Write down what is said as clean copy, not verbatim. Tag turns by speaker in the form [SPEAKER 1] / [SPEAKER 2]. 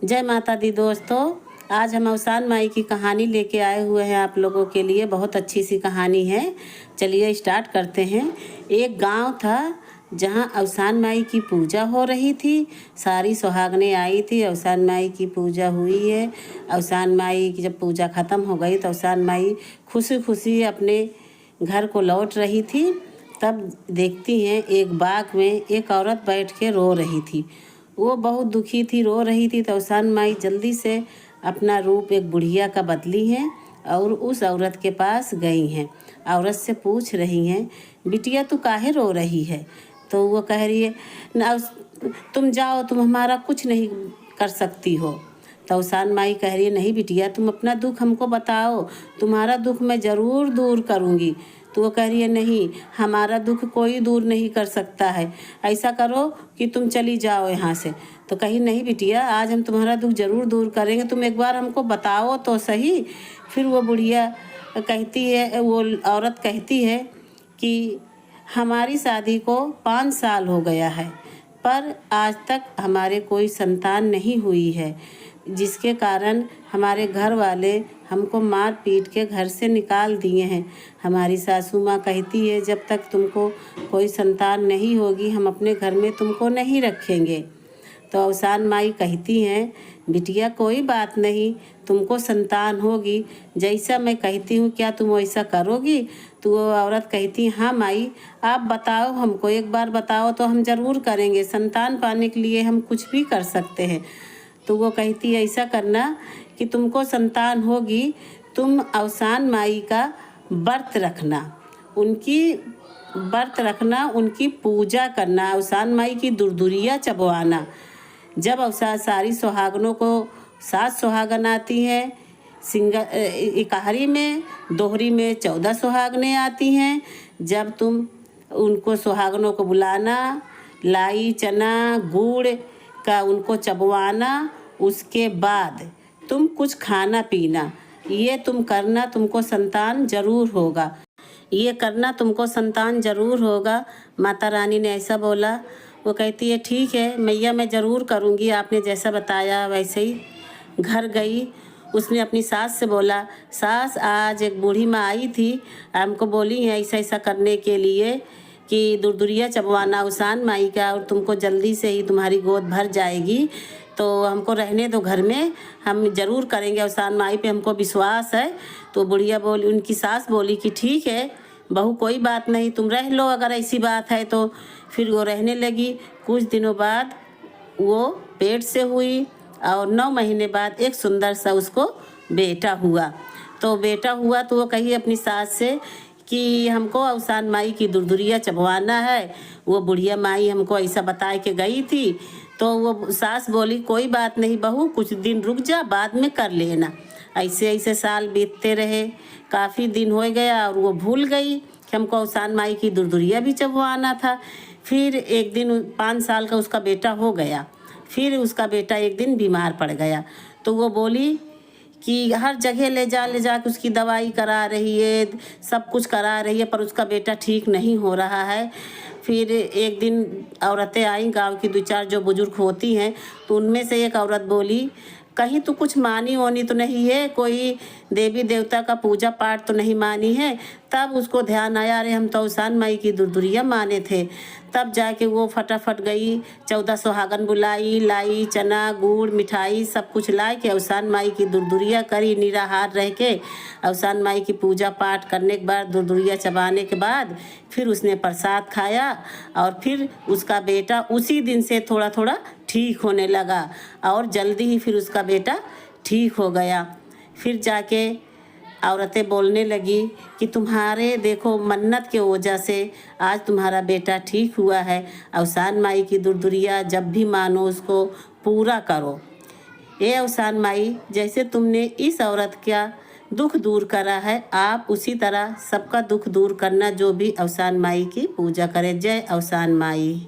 [SPEAKER 1] जय माता दी दोस्तों। आज हम अवसान माई की कहानी लेके आए हुए हैं आप लोगों के लिए। बहुत अच्छी सी कहानी है। चलिए स्टार्ट करते हैं। एक गांव था जहां अवसान माई की पूजा हो रही थी। सारी सुहागनें आई थी। अवसान माई की पूजा हुई है। अवसान माई की जब पूजा ख़त्म हो गई तो अवसान माई खुशी खुशी अपने घर को लौट रही थी। तब देखती हैं एक बाग में एक औरत बैठ के रो रही थी। वो बहुत दुखी थी, रो रही थी। तो अवसान माई जल्दी से अपना रूप एक बुढ़िया का बदली हैं और उस औरत के पास गई हैं। औरत से पूछ रही हैं, बिटिया तू काहे रो रही है? तो वो कह रही है, ना तुम जाओ, तुम हमारा कुछ नहीं कर सकती हो। तो अवसान माई कह रही है, नहीं बिटिया, तुम अपना दुख हमको बताओ, तुम्हारा दुख मैं ज़रूर दूर करूँगी। तो वो कह रही है, नहीं, हमारा दुख कोई दूर नहीं कर सकता है। ऐसा करो कि तुम चली जाओ यहाँ से। तो कही, नहीं बिटिया, आज हम तुम्हारा दुख ज़रूर दूर करेंगे, तुम एक बार हमको बताओ तो सही। फिर वो बुढ़िया कहती है, वो औरत कहती है कि हमारी शादी को 5 साल हो गया है, पर आज तक हमारे कोई संतान नहीं हुई है, जिसके कारण हमारे घर वाले हमको मार पीट के घर से निकाल दिए हैं। हमारी सासू माँ कहती है, जब तक तुमको कोई संतान नहीं होगी हम अपने घर में तुमको नहीं रखेंगे। तो अवसान माई कहती हैं, बिटिया कोई बात नहीं, तुमको संतान होगी, जैसा मैं कहती हूँ क्या तुम वैसा करोगी? तो वो औरत कहती, हाँ माई, आप बताओ हमको, एक बार बताओ तो हम ज़रूर करेंगे, संतान पाने के लिए हम कुछ भी कर सकते हैं। तो वो कहती है, ऐसा करना कि तुमको संतान होगी, तुम अवसान माई का व्रत रखना, उनकी व्रत रखना, उनकी पूजा करना, अवसान माई की दुर्दुरिया चबवाना। जब अवसान सारी सुहागनों को 7 सुहागन आती हैं, इकहारी में, दोहरी में 14 सुहागनें आती हैं। जब तुम उनको सुहागनों को बुलाना, लाई चना गुड़ का उनको चबवाना, उसके बाद तुम कुछ खाना पीना, ये तुम करना, तुमको संतान ज़रूर होगा। ये करना, तुमको संतान ज़रूर होगा। माता रानी ने ऐसा बोला। वो कहती है, ठीक है मैया, मैं ज़रूर करूँगी, आपने जैसा बताया वैसे ही। घर गई, उसने अपनी सास से बोला, सास आज एक बूढ़ी माँ आई थी, हमको बोली है ऐसा ऐसा करने के लिए कि दुर्दुरिया चबवाना अवसान माई का, और तुमको जल्दी से ही तुम्हारी गोद भर जाएगी, तो हमको रहने दो घर में, हम ज़रूर करेंगे, अवसान माई पे हमको विश्वास है। तो बुढ़िया बोली, उनकी सास बोली कि ठीक है बहू, कोई बात नहीं, तुम रह लो अगर ऐसी बात है तो। फिर वो रहने लगी। कुछ दिनों बाद वो पेट से हुई और 9 महीने बाद एक सुंदर सा उसको बेटा हुआ। तो बेटा हुआ तो वो कही अपनी सास से कि हमको अवसान माई की दुर्दुरिया चबवाना है। वो बुढ़िया माई हमको ऐसा बता के गई थी। तो वो सास बोली, कोई बात नहीं बहू, कुछ दिन रुक जा, बाद में कर लेना। ऐसे ऐसे साल बीतते रहे, काफ़ी दिन हो गया और वो भूल गई कि हमको अवसान माई की दुर्दुरिया भी चबवाना था। फिर एक दिन 5 साल का उसका बेटा हो गया। फिर उसका बेटा एक दिन बीमार पड़ गया। तो वो बोली कि हर जगह ले जा के उसकी दवाई करा रही है, सब कुछ करा रही है, पर उसका बेटा ठीक नहीं हो रहा है। फिर एक दिन औरतें आई गांव की, 2-4 जो बुजुर्ग होती हैं, तो उनमें से एक औरत बोली, कहीं तो कुछ मानी वानी तो नहीं है, कोई देवी देवता का पूजा पाठ तो नहीं मानी है? तब उसको ध्यान आया, अरे हम तो अवसान माई की दुर्दुरिया माने थे। तब जाके वो फटाफट गई, 14 सुहागन बुलाई, लाई चना गुड़ मिठाई सब कुछ ला के अवसान माई की दुर्दुरिया करी, निराहार रह के। अवसान माई की पूजा पाठ करने के बाद, दुर्दुरिया चबाने के बाद, फिर उसने प्रसाद खाया और फिर उसका बेटा उसी दिन से थोड़ा थोड़ा ठीक होने लगा और जल्दी ही फिर उसका बेटा ठीक हो गया। फिर जाके औरतें बोलने लगी कि तुम्हारे देखो मन्नत के वजह से आज तुम्हारा बेटा ठीक हुआ है। अवसान माई की दुर्दुरिया जब भी मानो उसको पूरा करो। ये अवसान माई, जैसे तुमने इस औरत का दुख दूर करा है, आप उसी तरह सबका दुख दूर करना, जो भी अवसान माई की पूजा करे। जय अवसान माई।